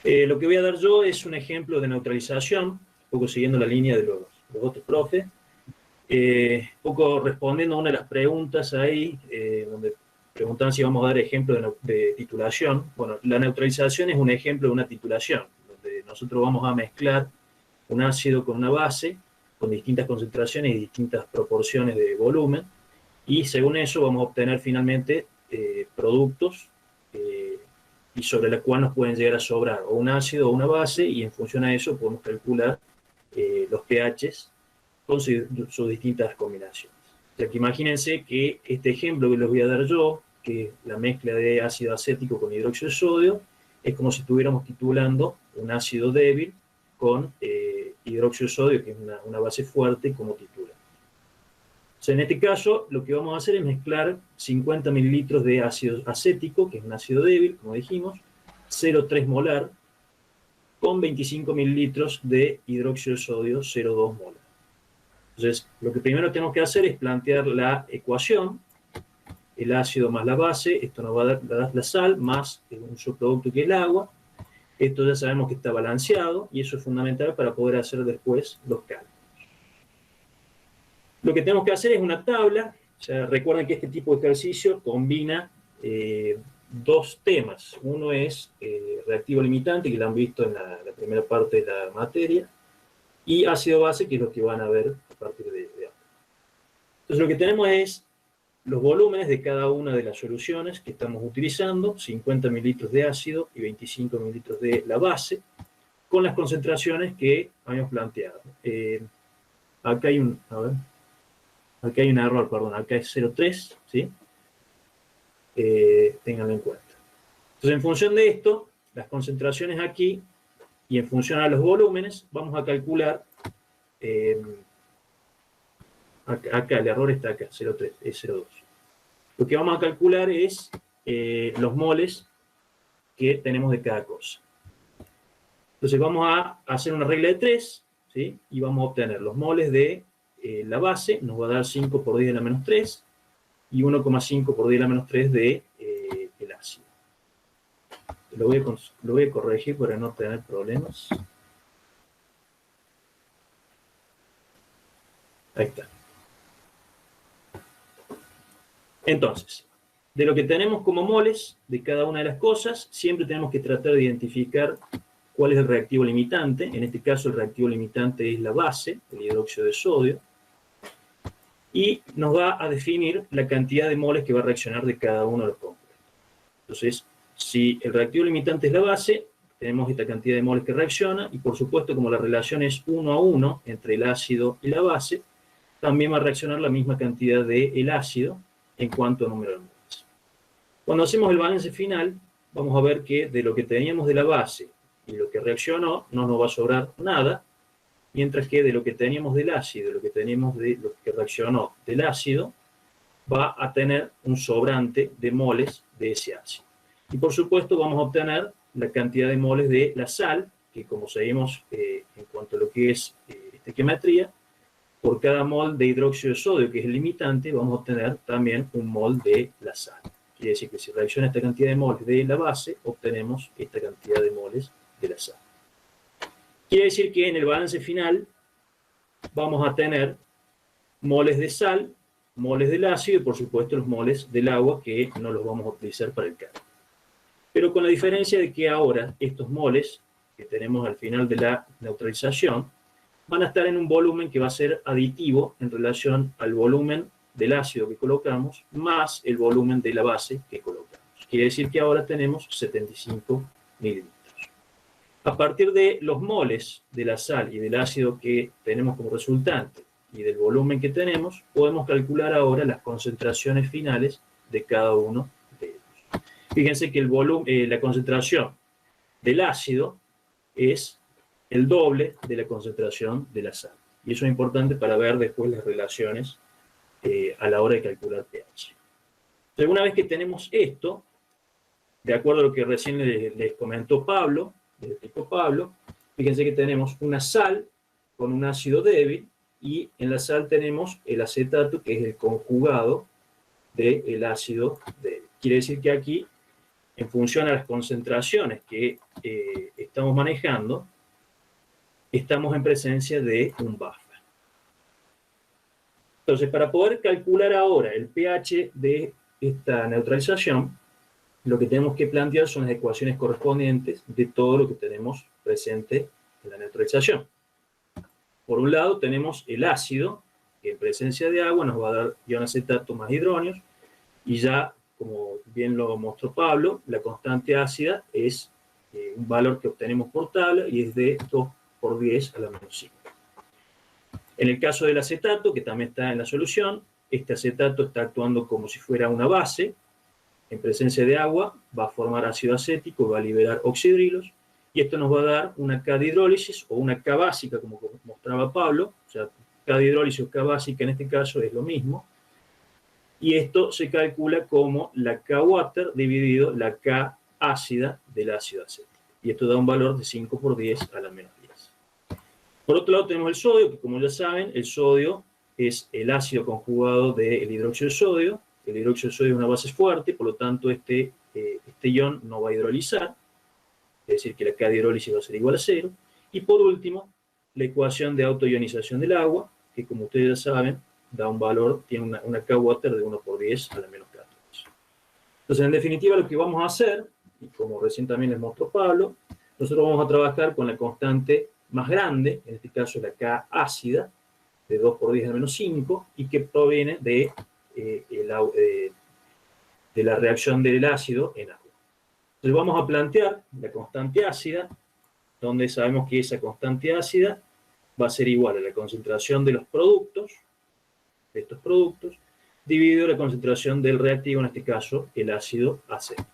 Lo que voy a dar yo es un ejemplo de neutralización, un poco siguiendo la línea de los otros profes, un poco respondiendo a una de las preguntas ahí, donde preguntaban si vamos a dar ejemplo de titulación. Bueno, la neutralización es un ejemplo de una titulación, donde nosotros vamos a mezclar un ácido con una base, con distintas concentraciones y distintas proporciones de volumen, y según eso vamos a obtener finalmente productos y sobre la cual nos pueden llegar a sobrar o un ácido o una base, y en función a eso podemos calcular los pHs con sus distintas combinaciones. O sea que imagínense que este ejemplo que les voy a dar yo, que la mezcla de ácido acético con hidróxido de sodio, es como si estuviéramos titulando un ácido débil con hidróxido de sodio, que es una base fuerte, como titula. O sea, en este caso, lo que vamos a hacer es mezclar 50 mililitros de ácido acético, que es un ácido débil, como dijimos, 0,3 molar, con 25 mililitros de hidróxido de sodio, 0,2 molar. Entonces, lo que primero tenemos que hacer es plantear la ecuación, el ácido más la base, esto nos va a dar la sal, más un subproducto que es el agua. Esto ya sabemos que está balanceado, y eso es fundamental para poder hacer después los cálculos. Lo que tenemos que hacer es una tabla. O sea, recuerden que este tipo de ejercicio combina dos temas. Uno es reactivo limitante, que lo han visto en la primera parte de la materia, y ácido base, que es lo que van a ver a partir de ahora. Entonces, lo que tenemos es los volúmenes de cada una de las soluciones que estamos utilizando: 50 mililitros de ácido y 25 mililitros de la base, con las concentraciones que habíamos planteado. Acá hay un... A ver... Aquí hay un error, perdón, acá es 0,3, ¿sí? Ténganlo en cuenta. Entonces, en función de esto, las concentraciones aquí, y en función a los volúmenes, vamos a calcular, acá el error está acá, 0,3, es 0,2. Lo que vamos a calcular es los moles que tenemos de cada cosa. Entonces, vamos a hacer una regla de 3, ¿sí? Y vamos a obtener los moles de la base, nos va a dar 5 por 10 a la menos 3, y 1,5 por 10 a la menos 3 de el ácido. Lo voy a corregir para no tener problemas. Ahí está. Entonces, de lo que tenemos como moles de cada una de las cosas, siempre tenemos que tratar de identificar cuál es el reactivo limitante. En este caso, el reactivo limitante es la base, el hidróxido de sodio, y nos va a definir la cantidad de moles que va a reaccionar de cada uno de los compuestos. Entonces, si el reactivo limitante es la base, tenemos esta cantidad de moles que reacciona, y por supuesto, como la relación es 1 a 1 entre el ácido y la base, también va a reaccionar la misma cantidad del ácido en cuanto a número de moles. Cuando hacemos el balance final, vamos a ver que de lo que teníamos de la base y lo que reaccionó, no nos va a sobrar nada, mientras que de lo que teníamos del ácido, lo que teníamos de lo que reaccionó del ácido, va a tener un sobrante de moles de ese ácido. Y por supuesto vamos a obtener la cantidad de moles de la sal, que como seguimos en cuanto a lo que es estequiometría, por cada mol de hidróxido de sodio, que es el limitante, vamos a obtener también un mol de la sal. Quiere decir que si reacciona esta cantidad de moles de la base, obtenemos esta cantidad de moles de la sal. Quiere decir que en el balance final vamos a tener moles de sal, moles del ácido y por supuesto los moles del agua, que no los vamos a utilizar para el cálculo. Pero con la diferencia de que ahora estos moles que tenemos al final de la neutralización van a estar en un volumen que va a ser aditivo en relación al volumen del ácido que colocamos más el volumen de la base que colocamos. Quiere decir que ahora tenemos 75 mililitros. A partir de los moles de la sal y del ácido que tenemos como resultante y del volumen que tenemos, podemos calcular ahora las concentraciones finales de cada uno de ellos. Fíjense que la concentración del ácido es el doble de la concentración de la sal. Y eso es importante para ver después las relaciones a la hora de calcular pH. Entonces, una vez que tenemos esto, de acuerdo a lo que recién les comentó Pablo, les explicó Pablo, fíjense que tenemos una sal con un ácido débil, y en la sal tenemos el acetato, que es el conjugado del ácido débil. Quiere decir que aquí en función a las concentraciones que estamos manejando, estamos en presencia de un buffer. Entonces, para poder calcular ahora el pH de esta neutralización, lo que tenemos que plantear son las ecuaciones correspondientes de todo lo que tenemos presente en la neutralización. Por un lado tenemos el ácido, que en presencia de agua nos va a dar ion acetato más hidronios, y ya, como bien lo mostró Pablo, la constante ácida es un valor que obtenemos por tabla y es de 2 por 10 a la menos 5. En el caso del acetato, que también está en la solución, este acetato está actuando como si fuera una base. En presencia de agua va a formar ácido acético, va a liberar oxidrilos, y esto nos va a dar una K de hidrólisis o una K básica, como mostraba Pablo. O sea, K de hidrólisis o K básica en este caso es lo mismo. Y esto se calcula como la K water dividido la K ácida del ácido acético. Y esto da un valor de 5 por 10 a la menos 10. Por otro lado tenemos el sodio, que como ya saben, el sodio es el ácido conjugado del hidróxido de sodio. El hidróxido de sodio es una base fuerte, por lo tanto este ion no va a hidrolizar, es decir, que la K de hidrólisis va a ser igual a 0. Y por último, la ecuación de autoionización del agua, que como ustedes ya saben, da un valor, tiene una K water de 1 por 10 a la menos 14. Entonces, en definitiva, lo que vamos a hacer, y como recién también les mostró Pablo, nosotros vamos a trabajar con la constante más grande, en este caso la K ácida, de 2 por 10 a la menos 5, y que proviene de la reacción del ácido en agua. Entonces vamos a plantear la constante ácida, donde sabemos que esa constante ácida va a ser igual a la concentración de los productos, de estos productos, dividido la concentración del reactivo, en este caso el ácido acético.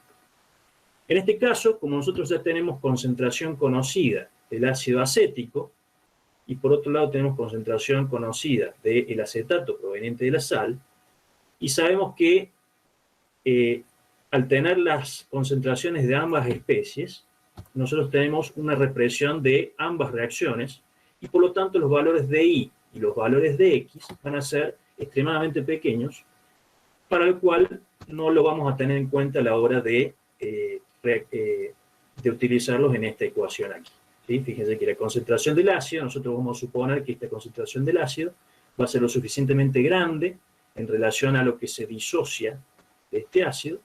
En este caso, como nosotros ya tenemos concentración conocida del ácido acético, y por otro lado tenemos concentración conocida del acetato proveniente de la sal, y sabemos que al tener las concentraciones de ambas especies, nosotros tenemos una represión de ambas reacciones, y por lo tanto los valores de I y los valores de X van a ser extremadamente pequeños, para el cual no lo vamos a tener en cuenta a la hora de utilizarlos en esta ecuación aquí. ¿Sí? Fíjense que la concentración del ácido, nosotros vamos a suponer que esta concentración del ácido va a ser lo suficientemente grande en relación a lo que se disocia de este ácido,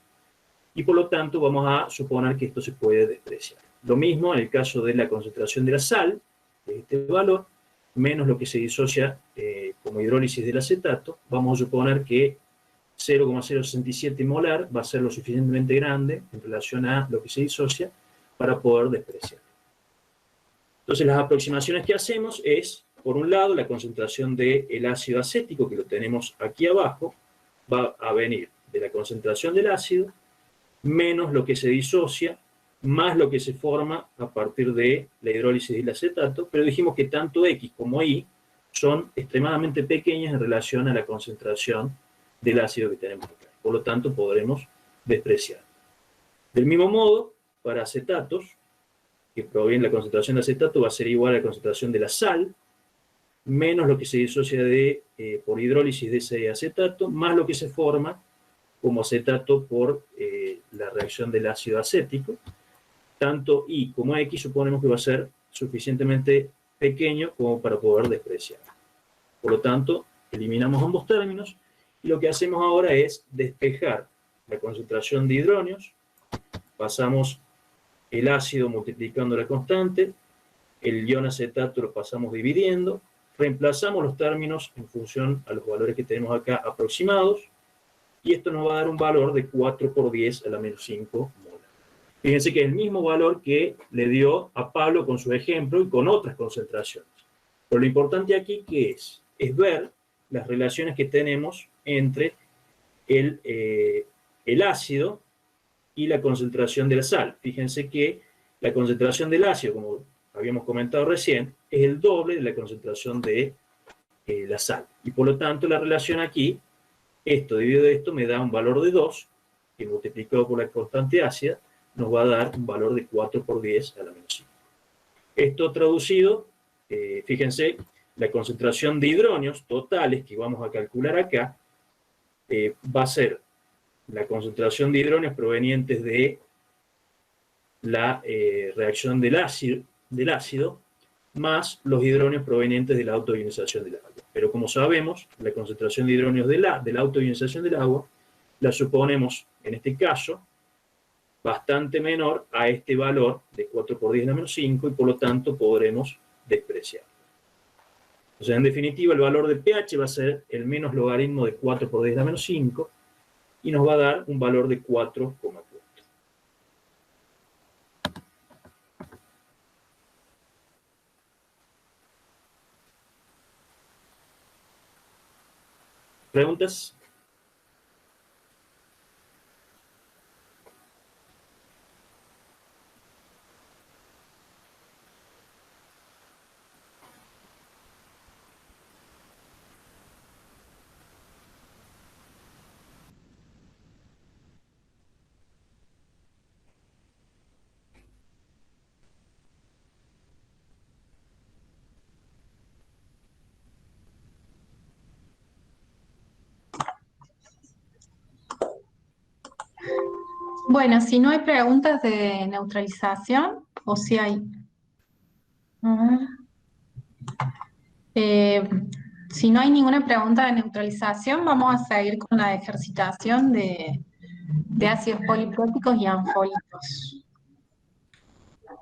y por lo tanto vamos a suponer que esto se puede despreciar. Lo mismo en el caso de la concentración de la sal, de este valor, menos lo que se disocia como hidrólisis del acetato, vamos a suponer que 0,067 molar va a ser lo suficientemente grande en relación a lo que se disocia para poder despreciar. Entonces las aproximaciones que hacemos es, por un lado, la concentración del ácido acético, que lo tenemos aquí abajo, va a venir de la concentración del ácido, menos lo que se disocia, más lo que se forma a partir de la hidrólisis del acetato, pero dijimos que tanto X como Y son extremadamente pequeñas en relación a la concentración del ácido que tenemos acá. Por lo tanto, podremos despreciar. Del mismo modo, para acetatos, que proviene la concentración de acetato va a ser igual a la concentración de la sal, menos lo que se disocia por hidrólisis de ese acetato, más lo que se forma como acetato por la reacción del ácido acético. Tanto Y como X suponemos que va a ser suficientemente pequeño como para poder despreciar. Por lo tanto, eliminamos ambos términos, y lo que hacemos ahora es despejar la concentración de hidronios, pasamos el ácido multiplicando la constante, el ion acetato lo pasamos dividiendo, reemplazamos los términos en función a los valores que tenemos acá aproximados, y esto nos va a dar un valor de 4 por 10 a la menos 5 molar. Fíjense que es el mismo valor que le dio a Pablo con su ejemplo y con otras concentraciones. Pero lo importante aquí, ¿qué es? Es ver las relaciones que tenemos entre el ácido y la concentración de la sal. Fíjense que la concentración del ácido, como habíamos comentado recién, es el doble de la concentración de la sal. Y por lo tanto, la relación aquí, esto dividido de esto, me da un valor de 2, que multiplicado por la constante ácida, nos va a dar un valor de 4 por 10 a la menos 5. Esto traducido, fíjense, la concentración de hidronios totales que vamos a calcular acá, va a ser la concentración de hidronios provenientes de la reacción del ácido más los hidrógenos provenientes de la autoionización del agua. Pero como sabemos, la concentración de hidrógenos de la autoionización del agua la suponemos, en este caso, bastante menor a este valor de 4 por 10 a la menos 5 y por lo tanto podremos despreciarlo. O sea, en definitiva, el valor de pH va a ser el menos logaritmo de 4 por 10 a la menos 5 y nos va a dar un valor de 4,4. ¿Preguntas? Bueno, si no hay preguntas de neutralización, o si hay. Ujú. Eh, si no hay ninguna pregunta de neutralización, vamos a seguir con la ejercitación de ácidos polipróticos y anfolitos.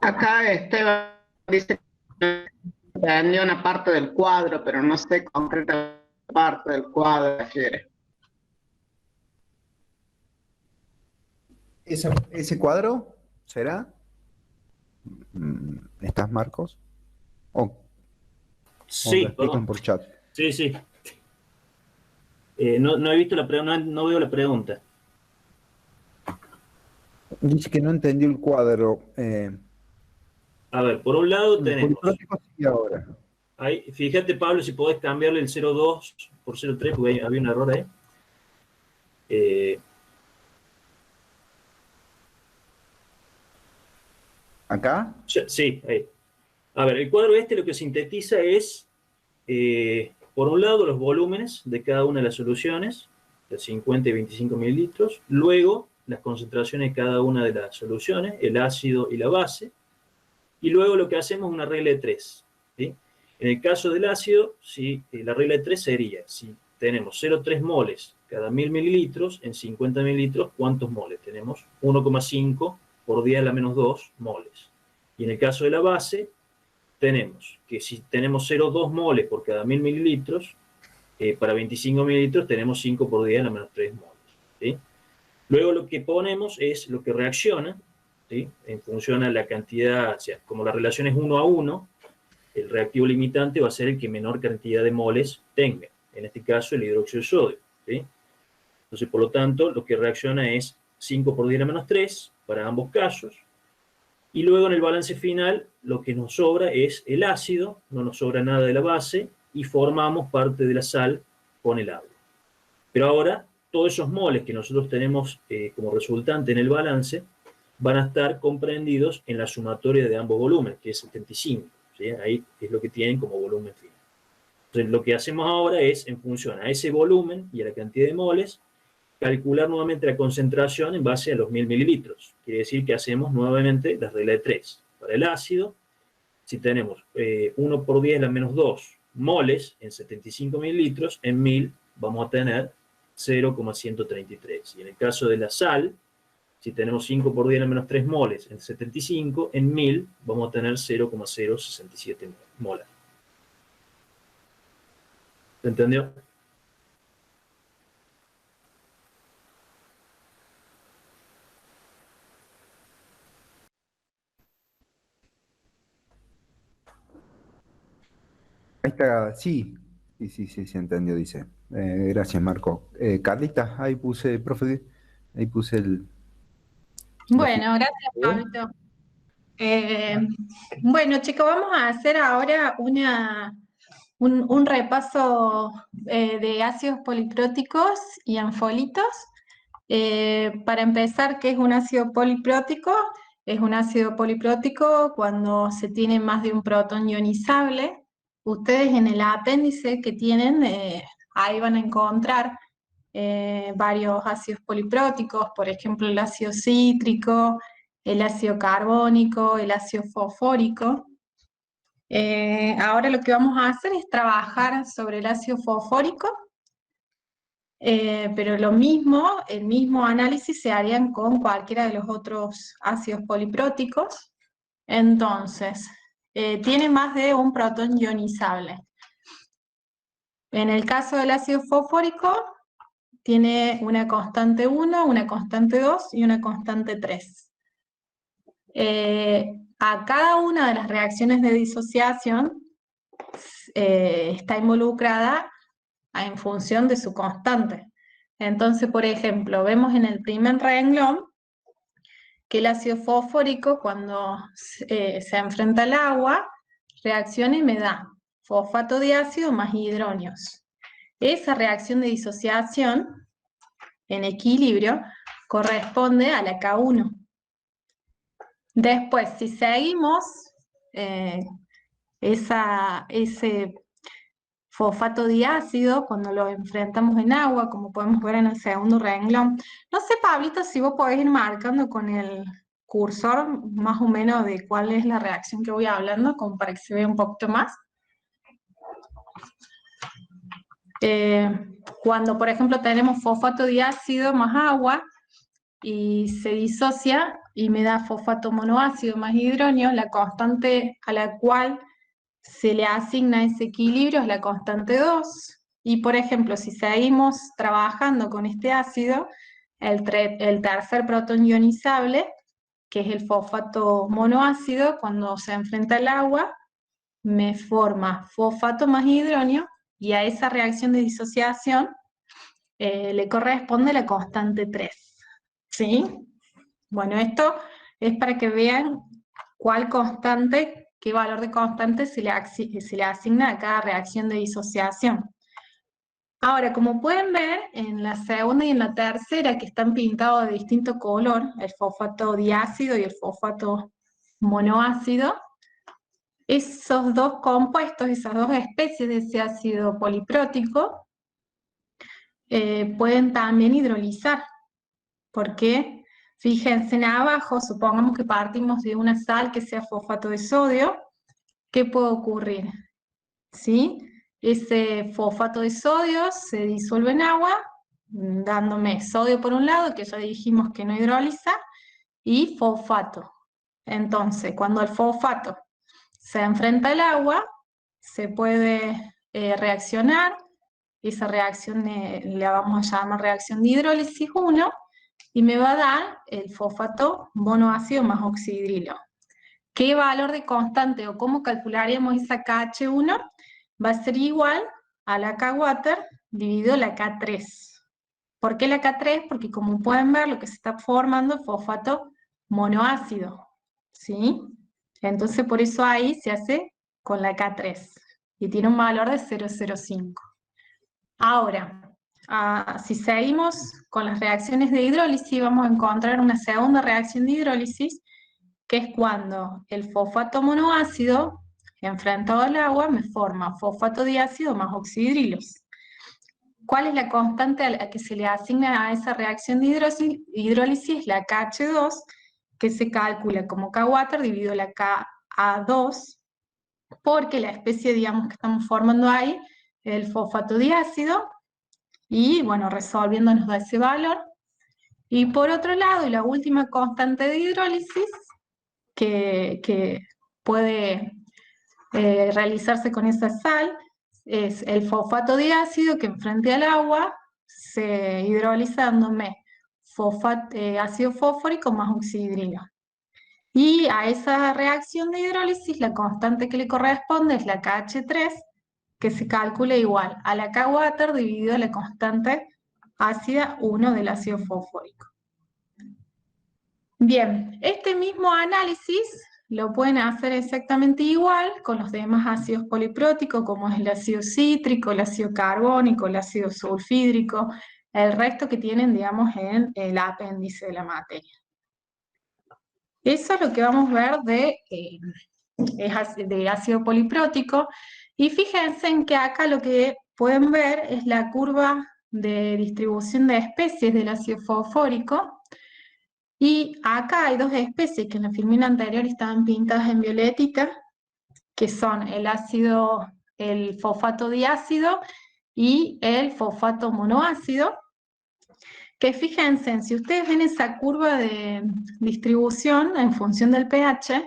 Acá Esteban dice que entendió una parte del cuadro, pero no sé concretamente qué parte del cuadro refiere. ¿Ese cuadro será? ¿Estás, Marcos? ¿O Sí, lo explican por chat? sí, sí. No he visto la pregunta, no veo la pregunta. Dice que no entendió el cuadro. A ver, por un lado tenemos... Poliprótico sí ahora. Ahí, fíjate, Pablo, si podés cambiarle el 0,2 por 0,3, porque había un error ahí. ¿Acá? Sí, ahí. A ver, el cuadro este lo que sintetiza es, por un lado, los volúmenes de cada una de las soluciones, de 50 y 25 mililitros, luego las concentraciones de cada una de las soluciones, el ácido y la base, y luego lo que hacemos es una regla de 3. ¿Sí? En el caso del ácido, la regla de 3 sería, si tenemos 0,3 moles cada 1000 mililitros, en 50 mililitros, ¿cuántos moles? Tenemos 1,5 por 10 a la menos 2 moles. Y en el caso de la base, tenemos que si tenemos 0,2 moles por cada 1000 mililitros, para 25 mililitros tenemos 5 por 10 a la menos 3 moles. ¿Sí? Luego lo que ponemos es lo que reacciona, ¿sí? En función a la cantidad, o sea, como la relación es 1 a 1, el reactivo limitante va a ser el que menor cantidad de moles tenga, en este caso el hidróxido de sodio. ¿Sí? Entonces, por lo tanto, lo que reacciona es 5 por 10 a la menos 3 para ambos casos, y luego en el balance final lo que nos sobra es el ácido, no nos sobra nada de la base, y formamos parte de la sal con el agua. Pero ahora, todos esos moles que nosotros tenemos como resultante en el balance, van a estar comprendidos en la sumatoria de ambos volúmenes, que es 75. ¿Sí? Ahí es lo que tienen como volumen final. Entonces, lo que hacemos ahora es, en función a ese volumen y a la cantidad de moles, calcular nuevamente la concentración en base a los 1000 mililitros. Quiere decir que hacemos nuevamente la regla de 3. Para el ácido, si tenemos 1 por 10 a la menos 2 moles en 75 mililitros, en 1000 vamos a tener 0,133. Y en el caso de la sal, si tenemos 5 por 10 a la menos 3 moles en 75, en 1000 vamos a tener 0,067 molar. ¿Se entendió? Ahí está, sí. Sí, se entendió, dice. Gracias, Marco. Carlita, ahí puse, profe, ahí puse el... Bueno, gracias, Pablito. Bueno, chicos, vamos a hacer ahora un repaso de ácidos polipróticos y anfolitos. Para empezar, ¿qué es un ácido poliprótico? Es un ácido poliprótico cuando se tiene más de un protón ionizable. Ustedes en el apéndice que tienen, ahí van a encontrar varios ácidos polipróticos, por ejemplo el ácido cítrico, el ácido carbónico, el ácido fosfórico. Ahora lo que vamos a hacer es trabajar sobre el ácido fosfórico, pero el mismo análisis se harían con cualquiera de los otros ácidos polipróticos. Entonces, tiene más de un protón ionizable. En el caso del ácido fosfórico, tiene una constante 1, una constante 2 y una constante 3. A cada una de las reacciones de disociación está involucrada en función de su constante. Entonces, por ejemplo, vemos en el primer renglón que el ácido fosfórico, cuando se enfrenta al agua, reacciona y me da fosfato de ácido más hidronios. Esa reacción de disociación en equilibrio corresponde a la K1. Después, si seguimos ese fosfato diácido, cuando lo enfrentamos en agua, como podemos ver en el segundo renglón. No sé, Pablito, si vos podés ir marcando con el cursor más o menos de cuál es la reacción que voy hablando, como para que se vea un poquito más. Cuando, por ejemplo, tenemos fosfato diácido más agua y se disocia y me da fosfato monoácido más hidronio, la constante a la cual se le asigna ese equilibrio es la constante 2, y por ejemplo, si seguimos trabajando con este ácido, el tercer protón ionizable, que es el fosfato monoácido, cuando se enfrenta al agua, me forma fosfato más hidronio, y a esa reacción de disociación le corresponde la constante 3. ¿Sí? Bueno, esto es para que vean qué valor de constante se le asigna a cada reacción de disociación. Ahora, como pueden ver, en la segunda y en la tercera, que están pintados de distinto color, el fosfato diácido y el fosfato monoácido, esos dos compuestos, esas dos especies de ese ácido poliprótico, pueden también hidrolizar, porque fíjense en abajo, supongamos que partimos de una sal que sea fosfato de sodio, ¿qué puede ocurrir? ¿Sí? Ese fosfato de sodio se disuelve en agua, dándome sodio por un lado, que ya dijimos que no hidroliza, y fosfato. Entonces, cuando el fosfato se enfrenta al agua, se puede reaccionar, esa reacción la vamos a llamar reacción de hidrólisis 1, y me va a dar el fosfato monoácido más oxidrilo. ¿Qué valor de constante o cómo calcularíamos esa KH1? Va a ser igual a la K-water dividido la K3. ¿Por qué la K3? Porque como pueden ver, lo que se está formando es fosfato monoácido, ¿sí? Entonces por eso ahí se hace con la K3, y tiene un valor de 0,05. Ahora, si seguimos con las reacciones de hidrólisis, vamos a encontrar una segunda reacción de hidrólisis, que es cuando el fosfato monoácido, enfrentado al agua, me forma fosfato diácido más oxidrilos. ¿Cuál es la constante a la que se le asigna a esa reacción de hidrólisis? La KH2, que se calcula como K-water dividido la Ka2, porque la especie, digamos, que estamos formando ahí, el fosfato diácido, y bueno, resolviendo nos da ese valor. Y por otro lado, y la última constante de hidrólisis, que puede realizarse con esa sal, es el fosfato diácido, que enfrente al agua se hidroliza dándome ácido fosfórico más oxidrilo. Y a esa reacción de hidrólisis la constante que le corresponde es la KH3, que se calcula igual a la K-water dividido la constante ácida 1 del ácido fosfórico. Bien, este mismo análisis lo pueden hacer exactamente igual con los demás ácidos polipróticos, como es el ácido cítrico, el ácido carbónico, el ácido sulfídrico, el resto que tienen, digamos, en el apéndice de la materia. Eso es lo que vamos a ver de ácido poliprótico, y fíjense en que acá lo que pueden ver es la curva de distribución de especies del ácido fosfórico, Y acá hay dos especies que en la filmina anterior estaban pintadas en violetita, que son el fosfato diácido y el fosfato monoácido, que fíjense, si ustedes ven esa curva de distribución en función del pH,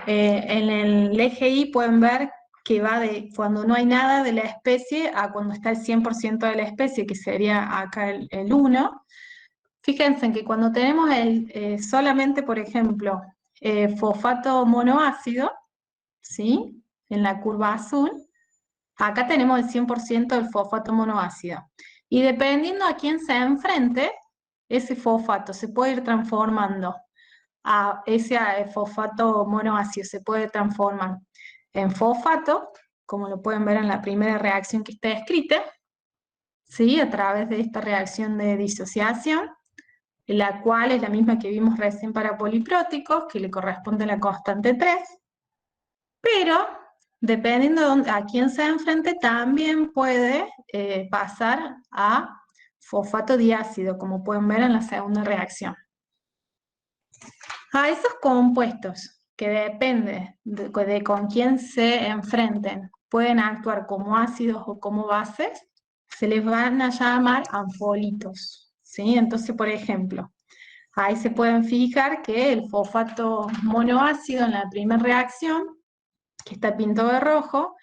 en el eje Y pueden ver que va de cuando no hay nada de la especie a cuando está el 100% de la especie, que sería acá el 1. Fíjense en que cuando tenemos solamente, por ejemplo, fosfato monoácido, ¿sí? En la curva azul, acá tenemos el 100% del fosfato monoácido. Y dependiendo a quién se enfrente, ese fosfato se puede ir transformando ese fosfato monoácido se puede transformar en fosfato, como lo pueden ver en la primera reacción que está escrita, ¿sí? A través de esta reacción de disociación, la cual es la misma que vimos recién para polipróticos, que le corresponde a la constante 3, pero dependiendo a quién se enfrente, también puede pasar a fosfato diácido, como pueden ver en la segunda reacción. A esos compuestos que depende de con quién se enfrenten, pueden actuar como ácidos o como bases, se les van a llamar anfolitos, ¿sí? Entonces, por ejemplo, ahí se pueden fijar que el fosfato monoácido en la primera reacción, que está pintado de rojo,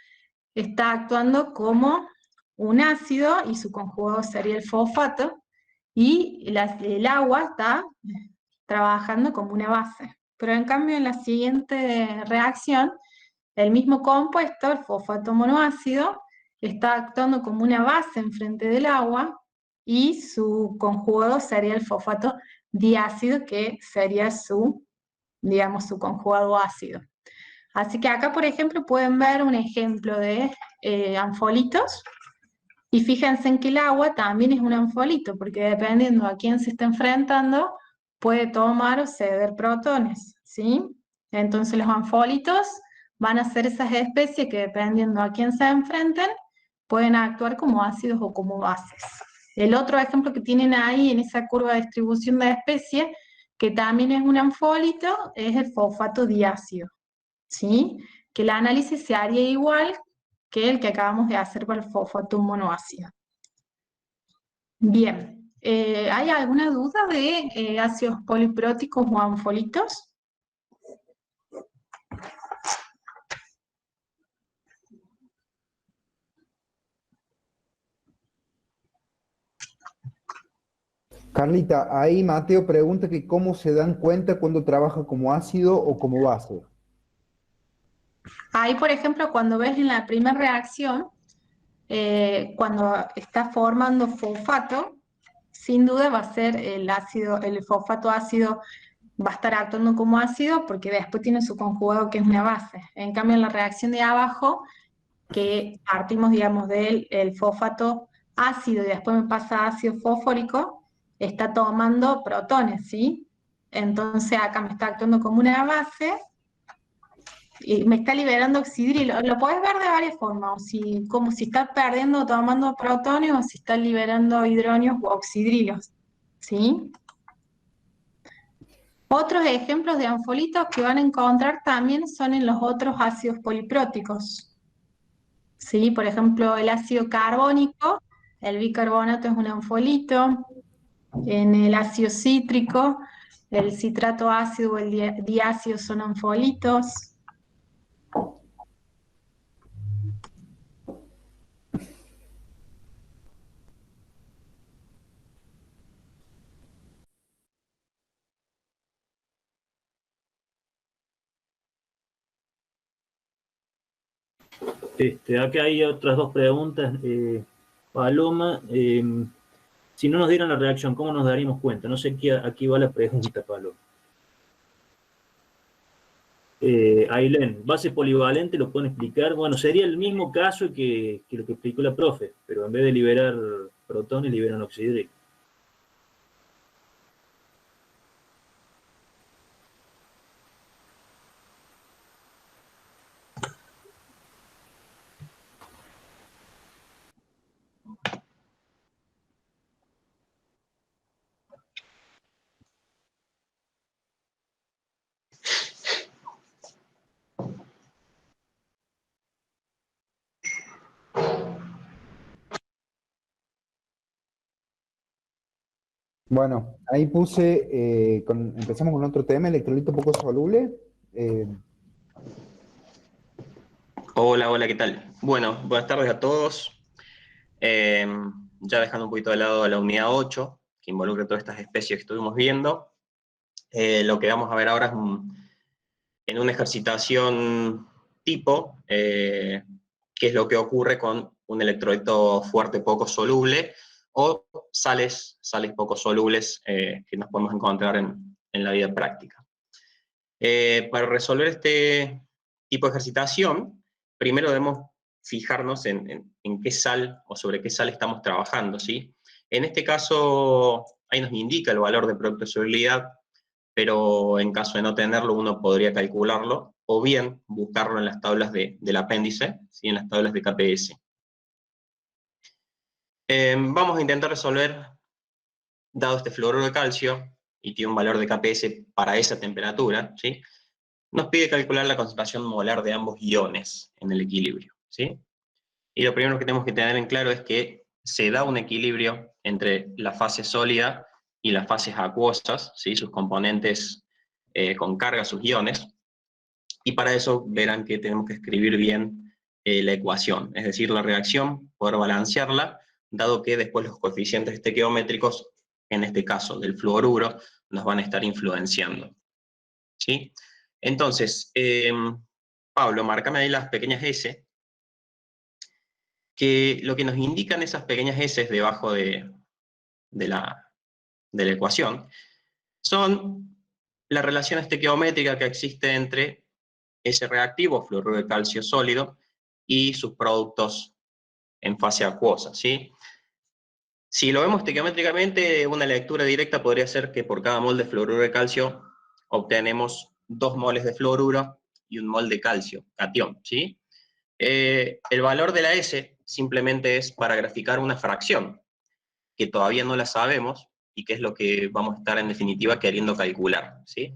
está actuando como un ácido y su conjugado sería el fosfato, y el agua está trabajando como una base. Pero en cambio en la siguiente reacción, el mismo compuesto, el fosfato monoácido, está actuando como una base enfrente del agua y su conjugado sería el fosfato diácido, que sería digamos, su conjugado ácido. Así que acá, por ejemplo, pueden ver un ejemplo de anfolitos, y fíjense en que el agua también es un anfolito, porque dependiendo a quién se está enfrentando, puede tomar o ceder protones, ¿sí? Entonces los anfolitos van a ser esas especies que dependiendo a quién se enfrenten, pueden actuar como ácidos o como bases. El otro ejemplo que tienen ahí en esa curva de distribución de especies, que también es un anfólito, es el fosfato diácido, ¿sí? Que el análisis se haría igual que el que acabamos de hacer para el fosfato monoácido. Bien, ¿hay alguna duda de ácidos polipróticos o anfolitos? Carlita, ahí Mateo pregunta que cómo se dan cuenta cuando trabaja como ácido o como base. Ahí, por ejemplo, cuando ves en la primera reacción, cuando está formando fosfato, sin duda va a ser el fosfato ácido va a estar actuando como ácido porque después tiene su conjugado que es una base. En cambio, en la reacción de abajo, que partimos, digamos, del el fosfato ácido y después me pasa a ácido fosfórico, está tomando protones, ¿sí? Entonces acá me está actuando como una base y me está liberando oxidrilo. Lo puedes ver de varias formas, como si está perdiendo o tomando protones o si está liberando hidronios o oxidrilos, ¿sí? Otros ejemplos de anfolitos que van a encontrar también son en los otros ácidos polipróticos. ¿Sí? Por ejemplo, el ácido carbónico, el bicarbonato es un anfolito. En el ácido cítrico, el citrato ácido o el diácido son anfolitos. Acá hay otras dos preguntas. Paloma, si no nos dieran la reacción, ¿cómo nos daríamos cuenta? No sé aquí va la pregunta, Paloma. Ailén, base polivalente, ¿lo pueden explicar? Bueno, sería el mismo caso que lo que explicó la profe, pero en vez de liberar protones, liberan oxidrilo. Bueno, ahí puse, empezamos con otro tema, electrolito poco soluble. Hola, hola, ¿qué tal? Bueno, buenas tardes a todos. Eh, ya dejando un poquito de lado la unidad 8, que involucra todas estas especies que estuvimos viendo, lo que vamos a ver ahora es en una ejercitación tipo, qué es lo que ocurre con un electrolito fuerte poco soluble o sales poco solubles que nos podemos encontrar en la vida práctica. Para resolver este tipo de ejercitación, primero debemos fijarnos en qué sal o sobre qué sal estamos trabajando, ¿sí? En este caso, ahí nos indica el valor de producto de solubilidad, pero en caso de no tenerlo, uno podría calcularlo, o bien buscarlo en las tablas del apéndice, ¿sí? En las tablas de KPS. Vamos a intentar resolver, dado este fluoruro de calcio, y tiene un valor de KPS para esa temperatura, ¿sí? Nos pide calcular la concentración molar de ambos iones en el equilibrio, ¿sí? Y lo primero que tenemos que tener en claro es que se da un equilibrio entre la fase sólida y las fases acuosas, ¿sí? Sus componentes con carga, sus iones, y para eso verán que tenemos que escribir bien la ecuación, es decir, la reacción, poder balancearla, dado que después los coeficientes estequiométricos, en este caso del fluoruro, nos van a estar influenciando, ¿sí? Entonces, Pablo, márcame ahí las pequeñas S, que lo que nos indican esas pequeñas S debajo de la ecuación son la relación estequiométrica que existe entre ese reactivo, fluoruro de calcio sólido, y sus productos en fase acuosa, ¿sí? Si lo vemos estequiométricamente, una lectura directa podría ser que por cada mol de fluoruro de calcio obtenemos 2 moles de fluoruro y 1 mol de calcio, catión, ¿sí? El valor de la S simplemente es para graficar una fracción, que todavía no la sabemos, y que es lo que vamos a estar en definitiva queriendo calcular, ¿sí?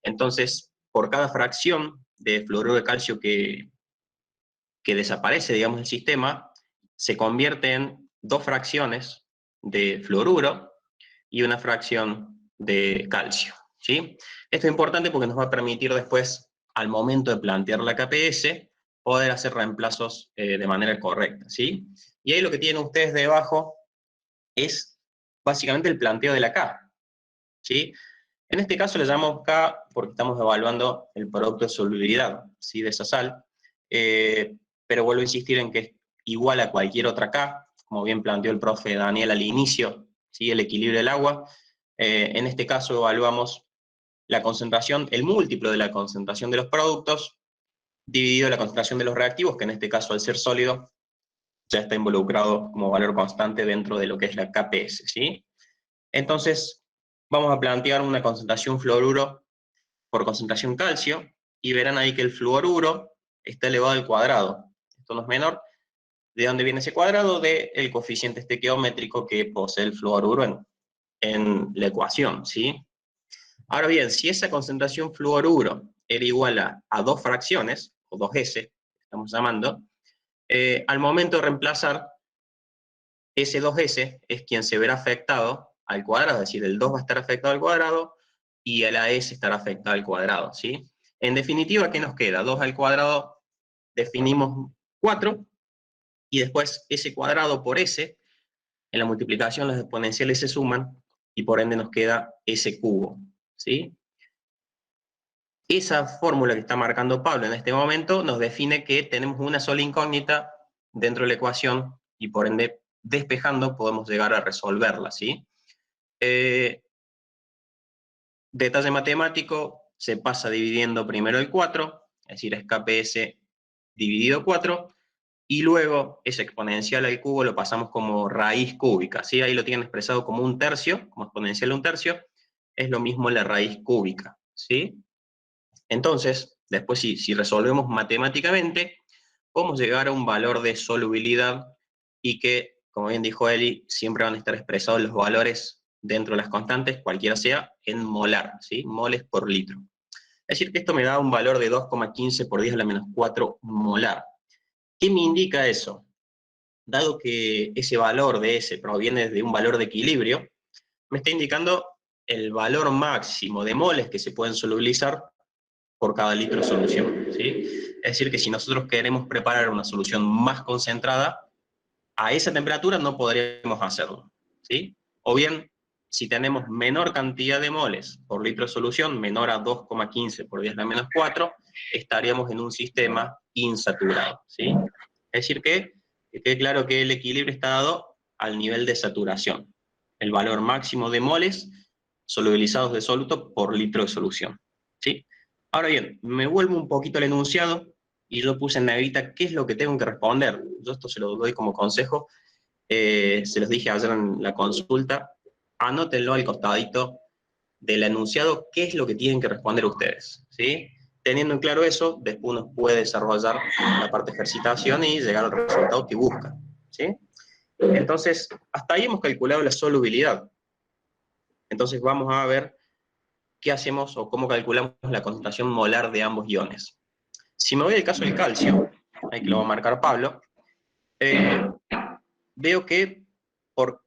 Entonces, por cada fracción de fluoruro de calcio que desaparece, digamos, del sistema, se convierte en 2 fracciones de fluoruro y una fracción de calcio, ¿sí? Esto es importante porque nos va a permitir después, al momento de plantear la KPS, poder hacer reemplazos de manera correcta, ¿sí? Y ahí lo que tienen ustedes debajo es básicamente el planteo de la K, ¿sí? En este caso le llamamos K porque estamos evaluando el producto de solubilidad, ¿sí? De esa sal, pero vuelvo a insistir en que es igual a cualquier otra K, como bien planteó el profe Daniel al inicio, ¿sí? El equilibrio del agua. En este caso evaluamos la concentración, el múltiplo de la concentración de los productos, dividido la concentración de los reactivos, que en este caso al ser sólido, ya está involucrado como valor constante dentro de lo que es la KPS, ¿sí? Entonces, vamos a plantear una concentración fluoruro por concentración calcio, y verán ahí que el fluoruro está elevado al cuadrado. Esto no es menor. ¿De dónde viene ese cuadrado? Del coeficiente estequiométrico que posee el fluoruro en la ecuación, ¿sí? Ahora bien, si esa concentración fluoruro era igual a 2 fracciones, o 2S, estamos llamando, al momento de reemplazar, ese 2S es quien se verá afectado al cuadrado, es decir, el 2 va a estar afectado al cuadrado y la S estará afectada al cuadrado, ¿sí? En definitiva, ¿qué nos queda? 2 al cuadrado, definimos 4, y después ese cuadrado por S, en la multiplicación los exponenciales se suman, y por ende nos queda S cubo, ¿sí? Esa fórmula que está marcando Pablo en este momento nos define que tenemos una sola incógnita dentro de la ecuación, y por ende, despejando, podemos llegar a resolverla, ¿sí? Detalle matemático, se pasa dividiendo primero el 4, es decir, es KPS dividido 4, y luego ese exponencial al cubo lo pasamos como raíz cúbica, ¿sí? Ahí lo tienen expresado como 1/3, como exponencial de 1/3, es lo mismo la raíz cúbica, ¿sí? Entonces, después si resolvemos matemáticamente, podemos llegar a un valor de solubilidad, y que, como bien dijo Eli, siempre van a estar expresados los valores dentro de las constantes, cualquiera sea, en molar, ¿sí? Moles por litro. Es decir, que esto me da un valor de 2,15 por 10 a la menos 4 molar. ¿Qué me indica eso? Dado que ese valor de S proviene de un valor de equilibrio, me está indicando el valor máximo de moles que se pueden solubilizar por cada litro de solución, ¿sí? Es decir, que si nosotros queremos preparar una solución más concentrada, a esa temperatura no podríamos hacerlo, ¿sí? O bien, si tenemos menor cantidad de moles por litro de solución, menor a 2,15 por 10 a la menos 4, estaríamos en un sistema insaturado, ¿sí? Es decir, que quede claro que el equilibrio está dado al nivel de saturación, el valor máximo de moles solubilizados de soluto por litro de solución, ¿sí? Ahora bien, me vuelvo un poquito al enunciado, y yo puse en negrita qué es lo que tengo que responder. Yo esto se lo doy como consejo, se los dije ayer en la consulta, anótenlo al costadito del enunciado qué es lo que tienen que responder ustedes, ¿sí? Teniendo en claro eso, después uno puede desarrollar la parte de ejercitación y llegar al resultado que busca, ¿sí? Entonces, hasta ahí hemos calculado la solubilidad. Entonces vamos a ver qué hacemos o cómo calculamos la concentración molar de ambos iones. Si me voy al caso del calcio, ahí que lo va a marcar Pablo, veo que,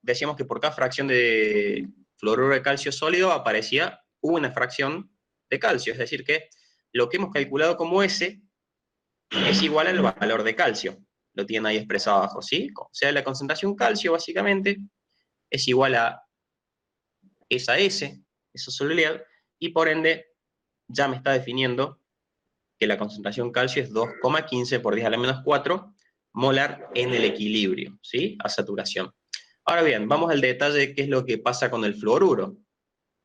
decíamos que por cada fracción de fluoruro de calcio sólido aparecía una fracción de calcio, es decir que lo que hemos calculado como S es igual al valor de calcio, lo tienen ahí expresado abajo, ¿sí? O sea, la concentración calcio básicamente es igual a esa S, esa solubilidad, y por ende ya me está definiendo que la concentración calcio es 2,15 por 10 a la menos 4 molar en el equilibrio, ¿sí? A saturación. Ahora bien, vamos al detalle de qué es lo que pasa con el fluoruro.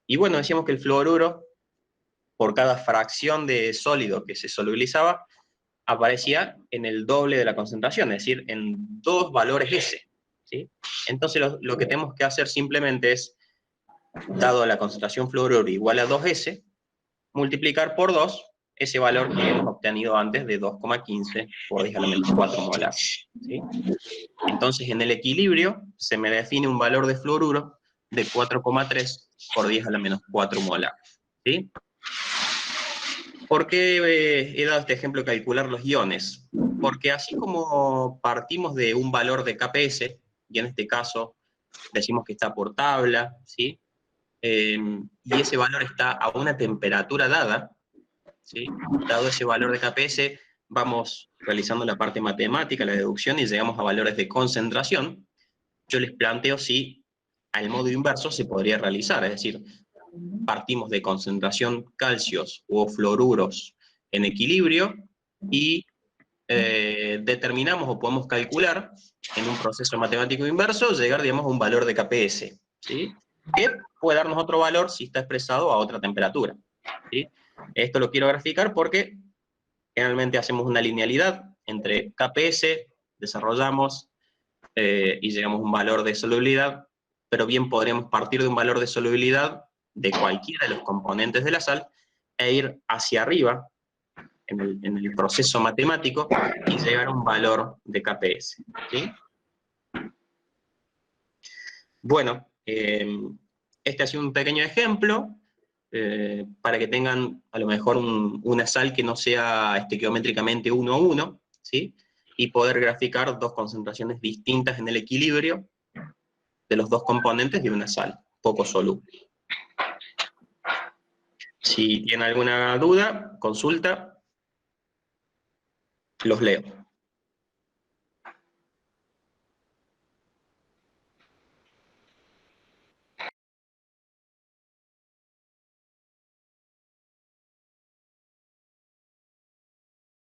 Y bueno, decíamos que el fluoruro, por cada fracción de sólido que se solubilizaba, aparecía en el doble de la concentración, es decir, en 2 valores S, ¿sí? Entonces lo que tenemos que hacer simplemente es, dado la concentración fluoruro igual a 2S, multiplicar por 2 ese valor que hemos obtenido antes de 2,15 por 10 a la menos 4 molar, ¿sí? Entonces, en el equilibrio se me define un valor de fluoruro de 4,3 por 10 a la menos 4 molar, ¿sí? ¿Por qué he dado este ejemplo de calcular los iones? Porque así como partimos de un valor de KPS, y en este caso decimos que está por tabla, ¿sí? Y ese valor está a una temperatura dada, ¿sí? Dado ese valor de KPS, vamos realizando la parte matemática, la deducción, y llegamos a valores de concentración. Yo les planteo si al modo inverso se podría realizar, es decir, partimos de concentración calcios o fluoruros en equilibrio y determinamos o podemos calcular en un proceso matemático inverso, llegar, digamos, a un valor de KPS, ¿sí? Que puede darnos otro valor si está expresado a otra temperatura, ¿sí? Esto lo quiero graficar porque generalmente hacemos una linealidad entre KPS, desarrollamos y llegamos a un valor de solubilidad, pero bien podríamos partir de un valor de solubilidad de cualquiera de los componentes de la sal e ir hacia arriba en el proceso matemático y llegar a un valor de KPS, ¿sí? Bueno, este ha sido un pequeño ejemplo para que tengan a lo mejor una sal que no sea estequiométricamente 1 a 1, ¿sí? Y poder graficar 2 concentraciones distintas en el equilibrio de los 2 componentes de una sal poco soluble. Si tienen alguna duda, consulta, los leo.